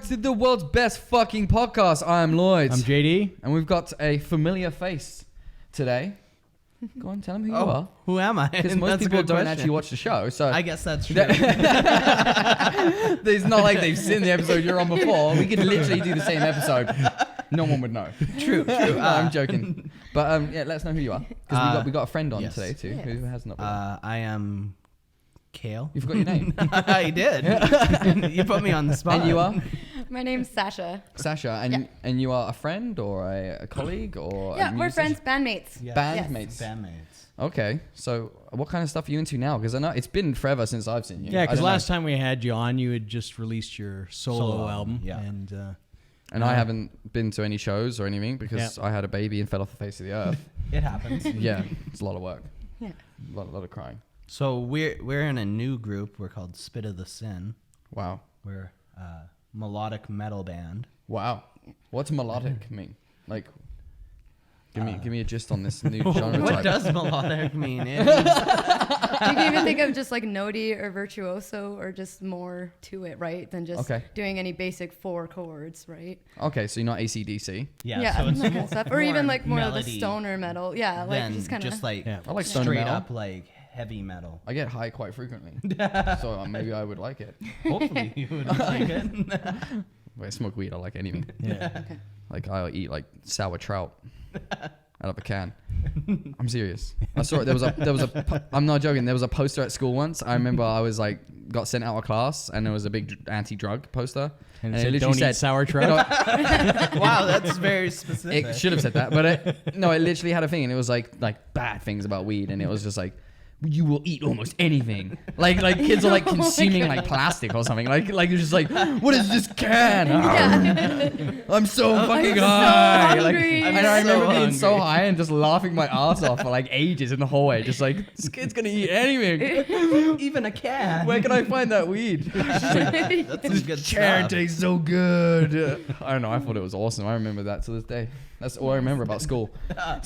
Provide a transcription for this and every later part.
to the world's best fucking podcast. I am Lloyd. I'm JD. And we've got a familiar face today. Go on, tell them who you are. Who am I? Because most people don't actually watch the show. So I guess that's true. it's not like they've seen the episode you're on before. We could literally do the same episode. No one would know. True. No, I'm joking. But yeah, let us know who you are. Because we got a friend on yes. today too who has not been. I am Cale. You forgot your name. I did. You put me on the spot. And you are? My name's Sasha. Sasha. And you are a friend or a colleague or Yeah, a we're musician? friends, bandmates. Yeah. Bandmates. Bandmates. Okay, so what kind of stuff are you into now? Because I know it's been forever since I've seen you. Yeah, because last time we had you on, you had just released your solo album. Yeah. And I haven't been to any shows or anything because I had a baby and fell off the face of the earth. It happens. Yeah, it's a lot of work. Yeah. A lot of crying. So we're in a new group. We're called Spit of the Sin. Wow. We're a melodic metal band. Wow. What's melodic mean? Like, give me a gist on this new genre What type. does melodic mean? It means You can even think of just like notey or virtuoso or just more to it, right? Than just doing any basic 4 chords, right? Okay, so you're not AC/DC. yeah. So it's that kind of stuff. Or even like more of the melody stoner metal. Yeah, like than just kind of. just like I like stoner straight metal. up like heavy metal. I get high quite frequently, so maybe I would like it. Hopefully you would like it. When I smoke weed, I like anything. Yeah. Okay. Like I'll eat like sour trout out of a can. I'm serious. I saw it. There was a. I'm not joking. There was a poster at school once. I remember I was like got sent out of class, and there was a big anti-drug poster, And it it said, literally don't eat sour trout. Wow, that's very specific. It should have said that, but it literally had a thing, and it was like bad things about weed, and it was just like, you will eat almost anything. Like kids are like consuming like plastic or something. Like you're just like, what is this can? I'm so fucking high. so Like, hungry. and I remember being so hungry. high and just laughing my ass off for like ages in the hallway, just like, this kid's gonna eat anything. Even a can. Where can I find that weed? That's some good Can stuff. tastes so good. I don't know. I thought it was awesome. I remember that to this day. That's all I remember about school. Well,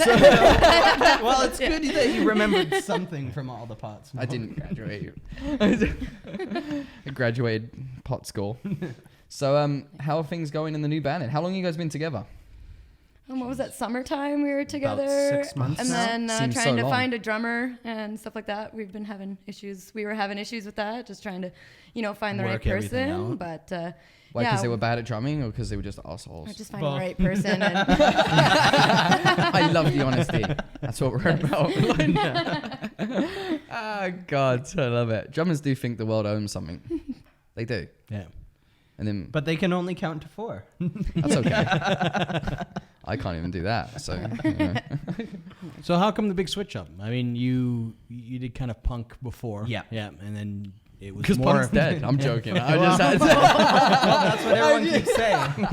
it's good that you remembered something from all the pots. I didn't graduate. I graduated pot school. So, how are things going in the new band? And how long have you guys been together? What was that? Summertime we were together. 6 months And now. then Seems trying so to long. find a drummer and stuff like that. We've been having issues. We were having issues with that, just trying to, find the right Work everything person. out. But Why? Because they were bad at drumming, or because they were just assholes? Or just find Both. the right person. And I love the honesty. That's what we're about. Ah, God, I love it. Drummers do think the world owns something. They do. Yeah. And then But they can only count to 4. that's okay. I can't even do that. So, So how come the big switch up? I mean, you did kind of punk before. Yeah. Yeah. And then it was because more. punk's dead. I'm joking. I just had to Well, that's what everyone keeps saying.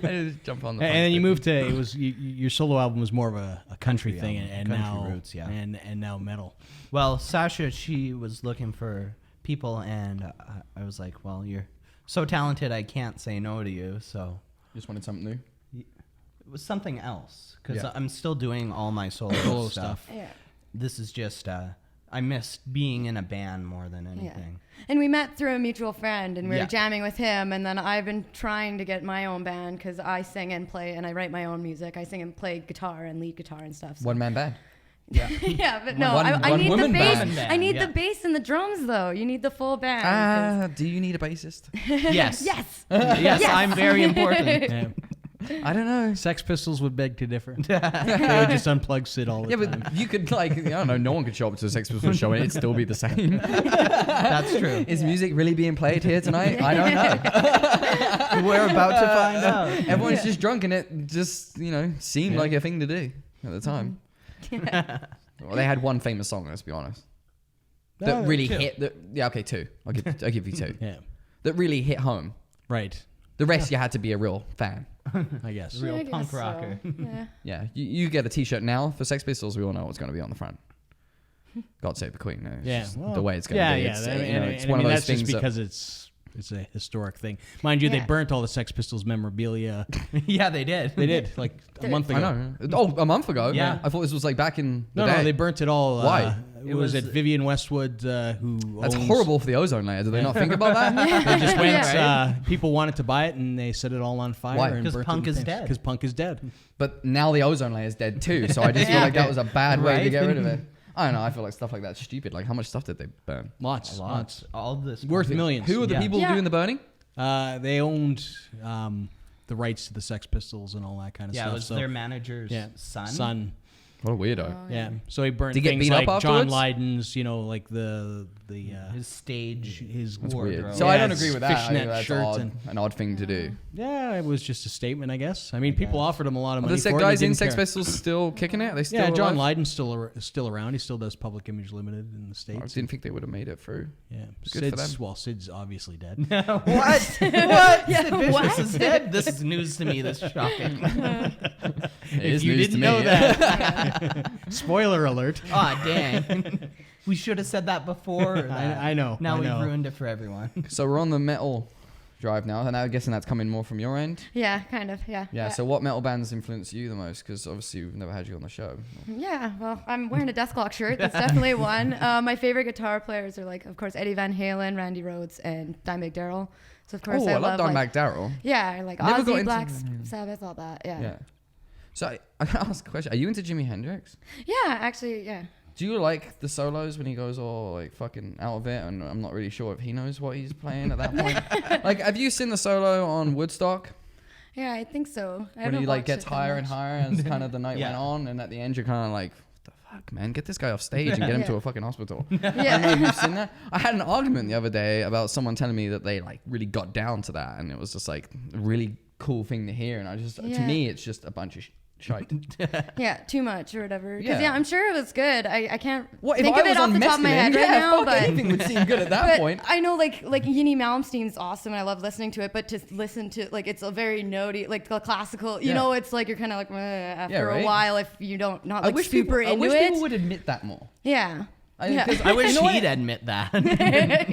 I just jump on the. And then you moved to, your solo album was more of a country thing, album, and country now roots, yeah. and now metal. Well, Sasha, she was looking for people, and I was like, well, you're so talented, I can't say no to you. So just wanted something new. it was something else, because Yeah. I'm still doing all my solo stuff. yeah. This is just, I missed being in a band more than Yeah. anything. And we met through a mutual friend, and we Yeah. were jamming with him. And then I've been trying to get my own band because I sing and play, and I write my own music. I sing and play guitar and lead guitar and stuff. So. One man band. Yeah, but no, One I need the woman bass. band. I need Yeah. the bass and the drums, though. You need the full band. Do you need a bassist? Yes. Yes. Yes, I'm very important. Yeah. I don't know. Sex Pistols would beg to differ. They would just unplug Sid all the Yeah, time. but you could I don't know. No one could show up to a Sex Pistols show and it'd still be the same. That's true. Is music really being played here tonight? I don't know. We're about to find out. Everyone's just drunk and it just seemed like a thing to do at the time. Well, they had one famous song. Let's be honest. That really hit. Okay, 2. I'll give you 2. Yeah. That really hit home. Right. The rest, you had to be a real fan. I guess. Real I guess punk so. rocker. Yeah. Yeah, you get a T-shirt now for Sex Pistols. We all know what's going to be on the front. God save the Queen. No, it's Yeah. just Well, the way it's going to yeah, be. yeah. It's, I mean, it's one of those that's things just that because it's It's a historic thing. Mind you, they burnt all the Sex Pistols memorabilia. Yeah, they did. They did, like a month ago. I know. Oh, a month ago? Yeah. I thought this was like back in the No, day. they burnt it all. Why? It was Vivienne Westwood who That's owns... horrible for the ozone layer. Do they not think about that? They just went, Yeah. people wanted to buy it, and they set it all on fire. Why? and 'Cause burnt punk it in is flames. dead. Because punk is dead. But now the ozone layer is dead too, so I just feel like that was a bad way to Right? get rid of it. I don't know. I feel like stuff like that's stupid. Like, how much stuff did they burn? Lots. Lots. All this. Worth millions. Who are the Yeah. people doing the burning? They owned the rights to the Sex Pistols and all that kind of Yeah, stuff. it was their manager's son. Son. What a weirdo. Yeah. So he burnt Did he get things beat up like John afterwards? Lydon's, like the His stage. his That's wardrobe. weird. So I don't his agree with that. I fishnet think that's shirts odd, and an odd thing to do. yeah, it was just a statement, I guess. I mean, people offered him a lot of money. Are the for it, guys they in didn't Sex care. Pistols still kicking it? Are they still Yeah, John alive? Lydon's still around. He still does Public Image Limited in the I States. didn't think they would have made it through. Yeah, Good for Sid's obviously dead. What? What? Sid Vicious what? is dead? This is news to me. This is shocking. It is you news didn't to know me. that, spoiler alert. Aw, dang. We should have said that before. Or that. I know. Now I we've know. ruined it for everyone. So we're on the metal drive now, and I'm guessing that's coming more from your end. Yeah, kind of. Yeah. Yeah. So what metal bands influence you the most? Because obviously we've never had you on the show. Yeah, well, I'm wearing a Death Clock shirt. That's definitely one. My favorite guitar players are like, of course, Eddie Van Halen, Randy Rhoads, and Dimebag Darrell. So of course Oh, I love Dimebag like, Darrell. yeah, I like Never got Ozzy, into Black them. Sabbath, all that. Yeah. Yeah. So I gotta ask a question. Are you into Jimi Hendrix? Yeah, actually, yeah. Do you like the solos when he goes all like fucking out of it? And I'm not really sure if he knows what he's playing at that point. Like, have you seen the solo on Woodstock? Yeah, I think so. I When haven't he like watched gets it that higher and much. higher as kind of the night Yeah. went on, and at the end you're kind of like, what the fuck, man? Get this guy off stage and get him to Yeah. a fucking hospital. I don't know if Yeah. you've seen that. I had an argument the other day about someone telling me that they like really got down to that, and it was just like a really cool thing to hear. And I just, to Yeah. me, it's just a bunch of shite. Yeah, too much or whatever. Because Yeah. I'm sure it was good. I can't What if think I of it was off on the top of my mescaline? head right Yeah, now, fuck, but anything would seem good at that but point. I know like Yini Malmsteen's awesome and I love listening to it, but to listen to like it's a very notey, like the classical, you Yeah. know, it's like you're kind of like after right? a while if you don't not I like wish super people, I into wish it. people would admit that more. Yeah. I, 'cause I wish you know what? he'd admit that.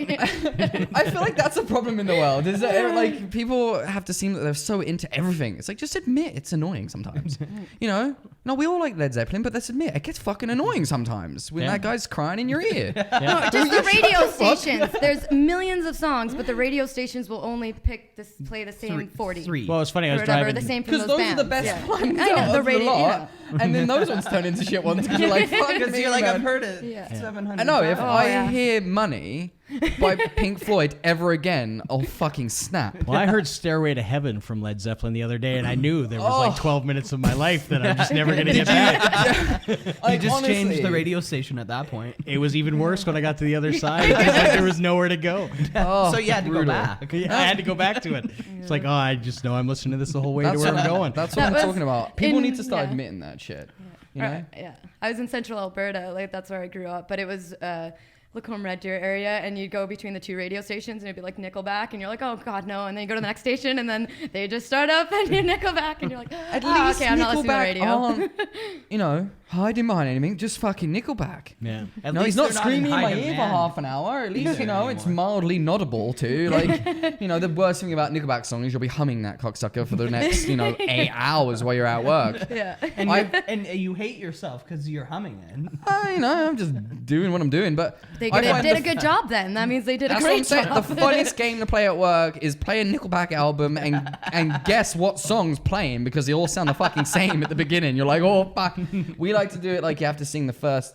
I feel like that's a problem in the world. Is that like people have to seem that they're so into everything. It's like just admit it's annoying sometimes. You know? No, we all like Led Zeppelin, but let's admit it gets fucking annoying sometimes when that guy's crying in your ear. No, just the radio stations. There's millions of songs, but the radio stations will only play the same 40. Three. Well, it's funny. I Or was whatever, driving. the same from Because those those are the bands. best Yeah. ones I know, out the of the radio, lot. And then those ones turn into shit ones because you're like, fuck Because me, you're like, man. I've heard it Yeah. 700 I know, if Oh, I yeah. hear Money by Pink Floyd ever again, I'll fucking snap. Well, I heard Stairway to Heaven from Led Zeppelin the other day, and I knew there was like 12 minutes of my life that I'm just never going to get back. You just changed the radio station at that point. It was even worse when I got to the other side. It was like there was nowhere to go. Oh, So you had to go brutal. back. Yeah, I had to go back to it. It's like, oh, I just know I'm listening to this the whole way to where I'm going. That's what That I'm was talking about. People in- need to start yeah. admitting that shit. You know? Yeah, I was in central Alberta, like that's where I grew up. But it was Lacombe Red Deer area, and you'd go between the two radio stations, and it'd be like Nickelback, and you're like, oh god, no. And then you go to the next station, and then they just start up, and you're Nickelback, and you're like, At oh, least okay, I'm not listening to the Nickelback radio. aren't, you know, hiding behind anything. Just fucking Nickelback. Yeah. At No, least he's not they're in screaming in high my ear for demand. half an hour. At least, Either you know, it's anymore. mildly notable too. Like, you know, the worst thing about Nickelback song is you'll be humming that cocksucker for the next, 8 hours while you're at work. Yeah. And, I- and you hate yourself because you're humming it. You know, I'm just doing what I'm doing. But They I find did the a good job then. That means they did a That's what I'm great saying. job. The funniest game to play at work is play a Nickelback album and guess what song's playing because they all sound the fucking same at the beginning. You're like, oh fuck. We like to do it like you have to sing the first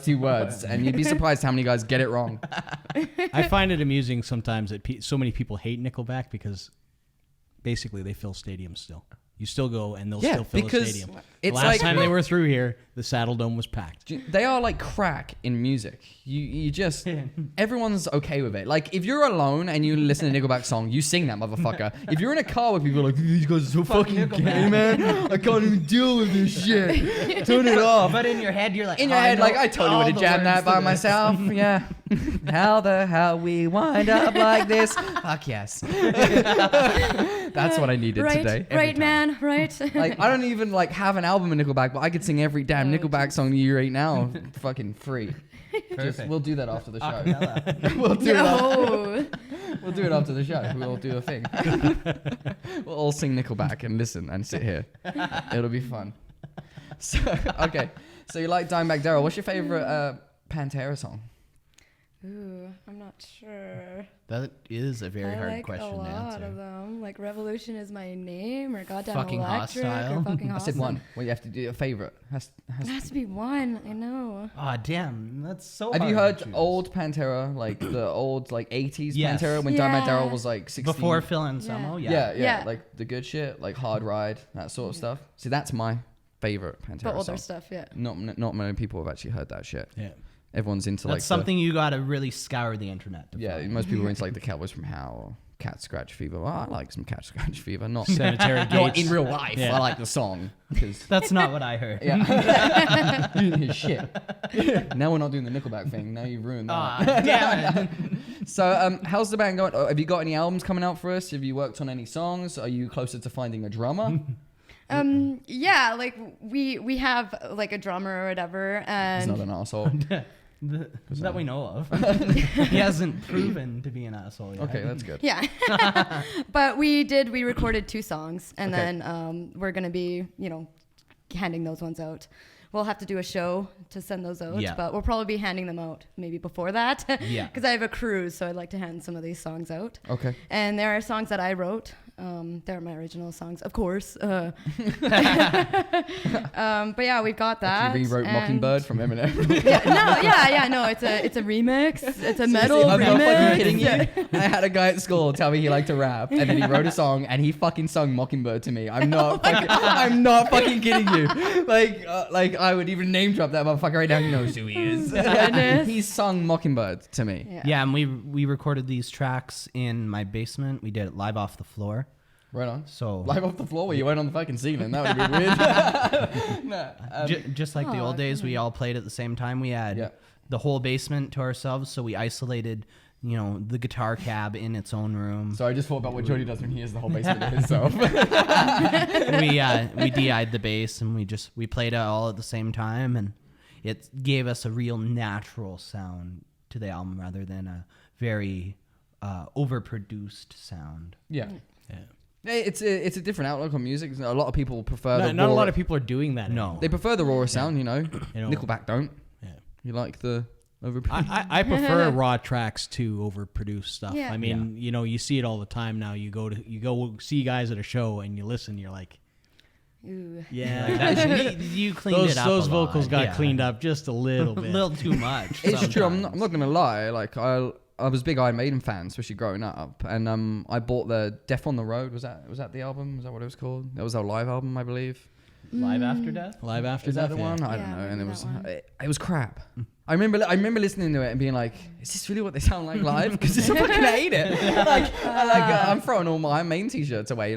2 words, and you'd be surprised how many guys get it wrong. I find it amusing sometimes that so many people hate Nickelback because basically they fill stadiums still. You still go and they'll Yeah, still fill a because stadium. it's Last like- time they were through here, the Saddle Dome was packed. They are like crack in music. You just everyone's okay with it. Like if you're alone and you listen to a Nickelback song, you sing that motherfucker. If you're in a car with people like these guys are so fucking gay, man, I can't even deal with this shit. Turn it off. But in your head, you're like, In your "Oh, head, know like I totally all would have the jammed that words by to this." myself. Yeah. How the hell we wind up like this? Fuck yes. That's what I needed right, today. Right, man. Right. Like, I don't even like have an album of Nickelback, but I could sing every damn Nickelback song to you right now, fucking free. Perfect. We'll do that after the show. Acapella. We'll do it. No. We'll do it after the show. We'll do a thing. We'll all sing Nickelback and listen and sit here. It'll be fun. So, okay. So you like Dimebag Darrell. What's your favorite Pantera song? Ooh, I'm not sure. That is a very I hard like question a to lot answer. of them. Like Revolution is my name, or Goddamn Fucking Electric, Hostile. or Fucking I Hostile. said one. Well, you have to do a favorite. It has to be one. I know. Oh, damn. That's so Have hard you to heard choose. old Pantera, like the old like 80s Yes. Pantera when Yeah. Dimebag Darrell was like 16? Before Phil Anselmo? Yeah. Yeah. Like the good shit, like Hard Ride, that sort of stuff. See, that's my favorite Pantera The older song. stuff, yeah. Not many people have actually heard that shit. Yeah. Everyone's into That's like something you got to really scour the internet to Yeah, find. most people are into like the Cowboys from Hell or Cat Scratch Fever. Well, I like some Cat Scratch Fever, not Cemetery not Gates. in real life. Yeah. I like the song because That's not what I heard. yeah, you didn't hear shit. Now we're not doing the Nickelback thing. Now you've ruined that. Ah, damn it. So, how's the band going? Have you got any albums coming out for us? Have you worked on any songs? Are you closer to finding a drummer? Yeah, like we have like a drummer or whatever, He's and not an asshole. That we know of. He hasn't proven to be an asshole yet. Okay, that's good. yeah. But we recorded 2 songs, and Okay. then we're gonna be, handing those ones out. We'll have to do a show to send those out, Yeah. but we'll probably be handing them out maybe before that. Yeah. Because I have a cruise, so I'd like to hand some of these songs out. Okay. And there are songs that I wrote. They're my original songs, of course. But yeah, we've got that. You rewrote and- Mockingbird from Eminem. No, it's a remix. It's a metal I'm remix. not fucking kidding you. I had a guy at school tell me he liked to rap, and then he wrote a song, and he fucking sung Mockingbird to me. I'm not fucking kidding you. Like I would even name drop that motherfucker right now. He knows who he is. Goodness. He sung Mockingbird to me. Yeah, and we recorded these tracks in my basement. We did it live off the floor. Right on. So Live off the floor where you went on the fucking ceiling. That would be weird. Nah, just like the old days, we all played at the same time. We had Yeah. the whole basement to ourselves, so we isolated, the guitar cab in its own room. so I just thought about what Jody does when he has the whole basement to himself. We DI'd the bass and we played it all at the same time, and it gave us a real natural sound to the album rather than a very overproduced sound. Yeah. Yeah. It's a different outlook on music. A lot of people prefer the Not a raw- lot of people are doing that. No. They prefer the raw sound, You know. Nickelback don't. Yeah. You like the over. I prefer raw tracks to overproduced stuff. Yeah. I mean, you see it all the time now. You go see guys at a show and you listen. You're like, Ooh. yeah, You cleaned it up. those a vocals lot, got yeah. cleaned up just a little a bit. little too much. It's true. I'm sometimes. not gonna lie. Like I was a big Iron Maiden fan, especially growing up, and I bought the Death on the Road. Was that the album? Was that what it was called? That was our live album, I believe. Live After Death. Live after Is that the yeah. one? I Yeah, don't know. I And it remember was that one. it was crap. I remember listening to it and being like, "Is this really what they sound like live?" Because I fucking hate it. I'm throwing all my main t-shirts away.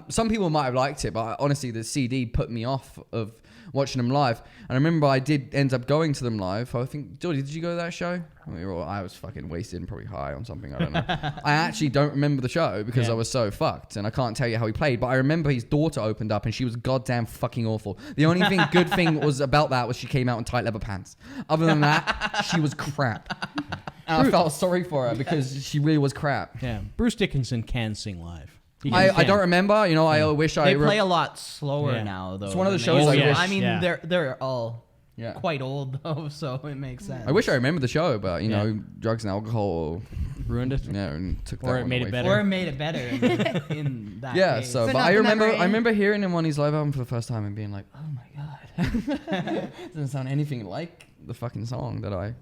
Some people might have liked it, but honestly, the CD put me off of watching them live. And I remember I did end up going to them live. I think, Jordy, did you go to that show? I was fucking wasted and probably high on something. I don't know. I actually don't remember the show because I was so fucked, and I can't tell you how he played. But I remember his daughter opened up and she was goddamn fucking awful. The only good thing was about that was she came out in tight leather pants. Other than that, she was crap. And I felt sorry for her because she really was crap. Yeah, Bruce Dickinson can sing live. He I can. don't remember. I wish They play a lot slower Yeah. now, though. It's one of the than shows they I used to. wish- I mean, yeah. they're all Yeah. quite old though, so it makes sense. I wish I remembered the show, but Yeah. drugs and alcohol, ruined it. and took Or that it one made it away better. Or made it better in that. Yeah, case. so But but not I the remember memory. I remember hearing him on his live album for the first time and being like, oh my god, doesn't sound anything like the fucking song that I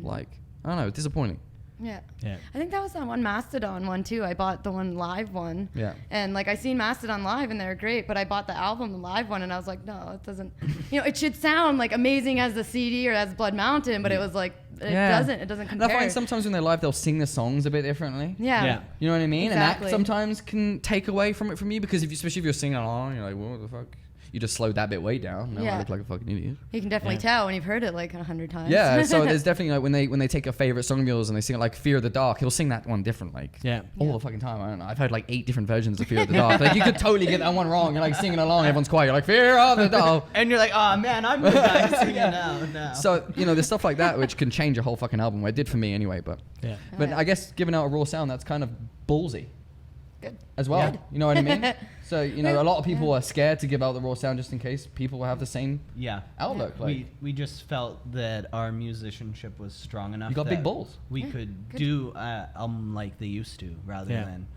like. I don't know, disappointing. Yeah. Yeah. I think that was that one Mastodon one too. I bought the one live one. Yeah. And I seen Mastodon live and they were great, but I bought the album, the live one, and I was like, no, it doesn't. It should sound like amazing as the CD or as Blood Mountain, but it was like it doesn't. It doesn't And I compare. find sometimes when they're live, they'll sing the songs a bit differently. Yeah. Yeah. You know what I mean? And Exactly. that sometimes can take away from it from you because especially if you're singing along, you're like, what the fuck? you just slowed that bit way down. Now I Yeah. look like a fucking idiot. You can definitely tell when you've heard it like 100 times. Yeah, so there's definitely like when they take a favorite song of yours and they sing it like Fear of the Dark, he'll sing that one different like all the fucking time. I don't know. I've heard like 8 different versions of Fear of the Dark. Like you could totally get that one wrong. You're like singing along, everyone's quiet. You're like Fear of the Dark. And you're like, oh man, I'm the guy singing now. So, there's stuff like that which can change a whole fucking album. Well, it did for me anyway, but I guess giving out a raw sound, that's kind of ballsy. Good. As well. Good. You know what I mean? So, a lot of people are scared to give out the raw sound just in case people have the same outlook. Yeah. Like, We just felt that our musicianship was strong enough. You got that big balls. We could do like they used to, rather than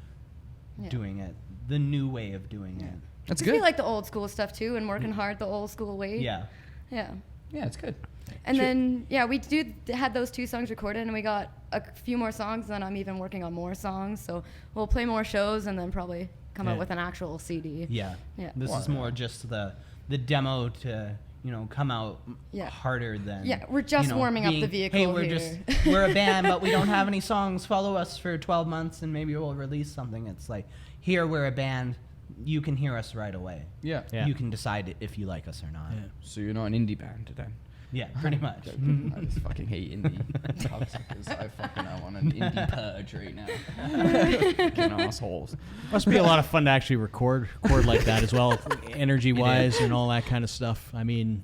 doing it the new way of doing it. that's I good. feel like the old school stuff too, and working hard the old school way. Yeah. Yeah. Yeah, it's good. And then we had those 2 songs recorded, and we got a few more songs, and I'm even working on more songs. So we'll play more shows, and then probably come out with an actual CD. Yeah. Yeah. This is more just the demo to come out harder than. Yeah, we're just warming up the vehicle. Hey, we're a band, but we don't have any songs. Follow us for 12 months, and maybe we'll release something. It's like, here we're a band. You can hear us right away. Yeah. You can decide if you like us or not. Yeah. So you're not an indie band then? Yeah, pretty much. I just fucking hate indie. I want an indie purge right now. Fucking assholes. Must be a lot of fun to actually record like that as well, energy-wise and all that kind of stuff. I mean,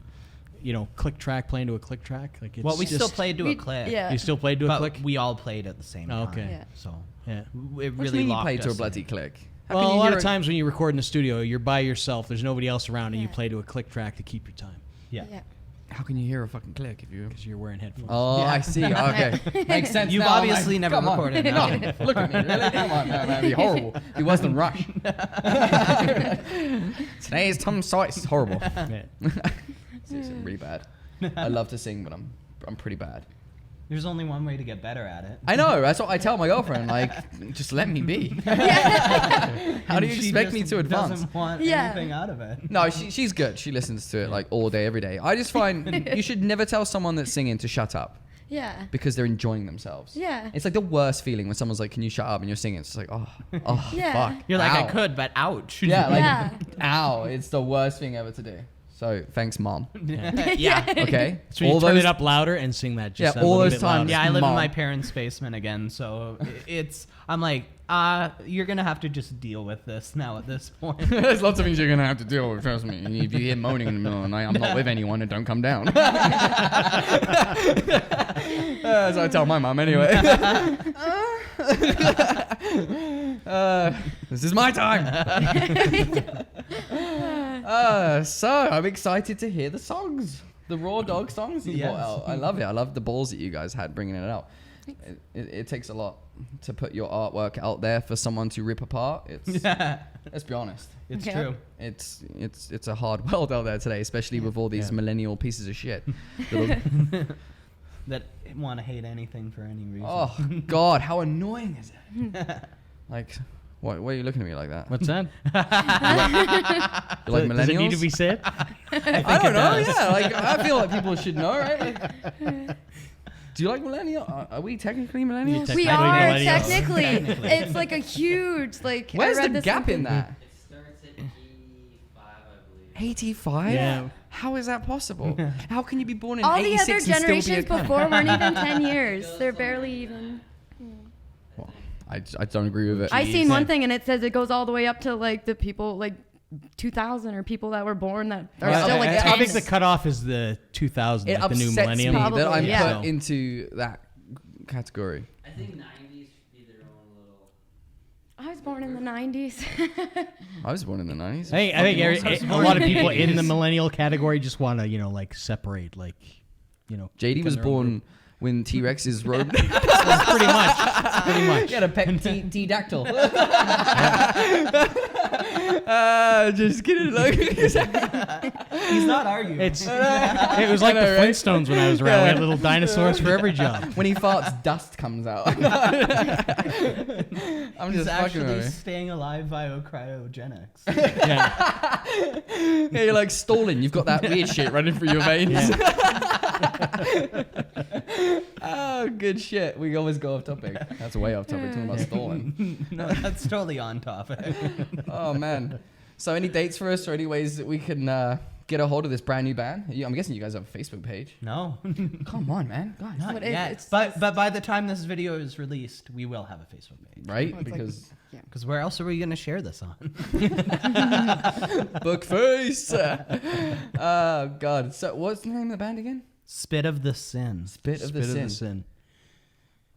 click track, playing to a click track. Like, it's We still played to a click. Yeah. You still played to a But click? we all played at the same time. Okay. Yeah. So Yeah. it What really do you mean you locked play to a us bloody in. click? Well, a lot of times when you record in the studio, you're by yourself. There's nobody else around, and you play to a click track to keep your time Yeah. How can you hear a fucking click if you... because you're wearing headphones. Oh, I see. Okay. Makes sense. You've now. I'm obviously like, never come on. recorded. No, look at me. Really? Come on, man. That'd be horrible. It'd be worse than Rush. Today's Tom Sykes. Horrible. Yeah. Seriously, really bad. I love to sing, but I'm pretty bad. There's only one way to get better at it. I know. That's what I tell my girlfriend. Like, just let me be. How do you She expect me just to advance? Doesn't want Yeah. anything out of it. No, she's good. She listens to it like all day, every day. I just find you should never tell someone that's singing to shut up Yeah. because they're enjoying themselves. Yeah. It's like the worst feeling when someone's like, "Can you shut up?" and you're singing. It's like, oh, Yeah. fuck. You're like, I Ow. could, but ouch. Yeah, like, Yeah. ow. It's the worst thing ever to do. So thanks, mom. yeah. Okay. So you turn it up louder and sing that. Just Yeah, a all little those bit times. louder. Yeah, I live Mom. in my parents' basement again, so I'm like, you're gonna have to just deal with this now at this point. There's lots of things you're gonna have to deal with. Trust me. If you hear moaning in the middle of the night, I'm not with anyone, and don't come down. As I tell my mom anyway. This is my time. So I'm excited to hear the songs, the Raw Dog songs that you brought out. I love it. I love the balls that you guys had bringing it out. It takes a lot to put your artwork out there for someone to rip apart. Let's be honest. It's Yeah. true. It's a hard world out there today, especially with all these millennial pieces of shit. That want to hate anything for any reason. Oh God, how annoying is it? Like, why are you looking at me like that? What's that? You like millennials? Does it need to be said? I don't know. Yeah, like I feel like people should know, right? Like, do you like millennial? Are we technically millennials? Technically We are millennials. technically. Technically. It's like a huge like. Where's I the read this gap in something- that? It starts at 85, I believe. 85? Yeah. How is that possible? How can you be born in All the 86 other and still be a generations cunt? before weren't even 10 years. They're barely even. Well, I don't agree with it. I seen one thing and it says it goes all the way up to like the people like 2000 or people that were born that are Yeah, still like I 10. think the cutoff is the 2000, It like the new upsets millennium. me Probably, that I'm yeah. put into that category. I think 90s should be their own little. I was born in the 90s. I was born in the 90s. I think a lot of people in the millennial category just want to, like separate, like, JD was their own born when T-Rexes roamed. pretty much. He had a pet T-dactyl. Just kidding. Like, He's not arguing. It was like the Flintstones when I was around. We had little dinosaurs for every job. when he farts, dust comes out. I'm He's just fucking actually with staying alive via cryogenics. Yeah. me. Yeah, you're like stalling. You've got that weird shit running through your veins. Oh, good shit. We always go off topic. That's way off topic. Talking about stalling. No, that's totally on topic. Oh man. So any dates for us or any ways that we can get a hold of this brand new band? I'm guessing you guys have a Facebook page. No. Come on, man. Guys. Not What yet. it's- But by the time this video is released, we will have a Facebook page. Right? Well, it's like- Because yeah. Because where else are we going to share this on? book face. Oh, God. So what's the name of the band again? Spit of the Sin. Bit of the Sin.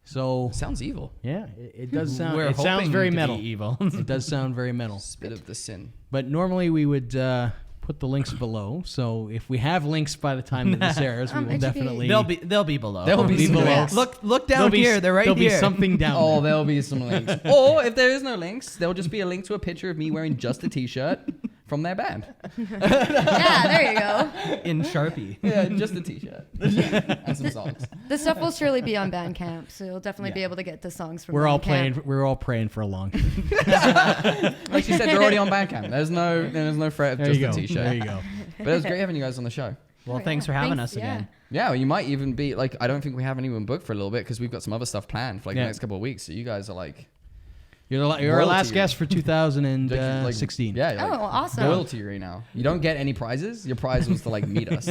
So Sounds evil. yeah, it does sound. We're It sounds hoping very to be metal. evil. It does sound very metal. Spit of the Sin. But normally we would put the links below. So if we have links by the time that this airs, we will it should be- definitely. They'll be below. There'll be some below. links. Look there'll down be, here. They're right there'll here. be something down Oh, there. there'll be some links. Or if there is no links, there'll just be a link to a picture of me wearing just a t-shirt from their band. Yeah, there you go. in Sharpie. Yeah, just a t-shirt. And some songs. The stuff will surely be on Bandcamp, so you'll definitely be Yeah. able to get the songs from We're all Bandcamp. praying for a long. Like she said, they're already on Bandcamp. There's no threat of There just you a go. t-shirt. There you go. But it was great having you guys on the show. Well, Oh, thanks yeah. for having Thanks, us again. Yeah, well, you might even be like, I don't think we have anyone booked for a little bit because we've got some other stuff planned for like Yeah. the next couple of weeks. So you guys are like, You're our Royalty. last guest for 2016. yeah, Oh, you're like awesome. royalty right now. You don't get any prizes. Your prize was to like meet us.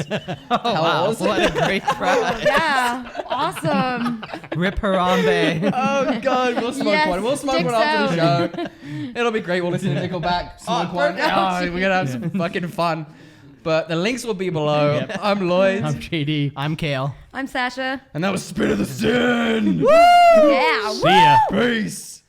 Oh, How wow. was What it? a great prize. Yeah, awesome. Rip Harambe. Oh God, we'll smoke Yes, one. We'll smoke sticks one after the show. It'll be great. We'll listen to Nickelback. Smoke one. perfect. Oh, we're gonna have some fucking fun. But the links will be below. Yep. I'm Lloyd, I'm JD. I'm Cale. I'm Sasha. and that was Spit of the Sin. Yeah. See ya. Peace.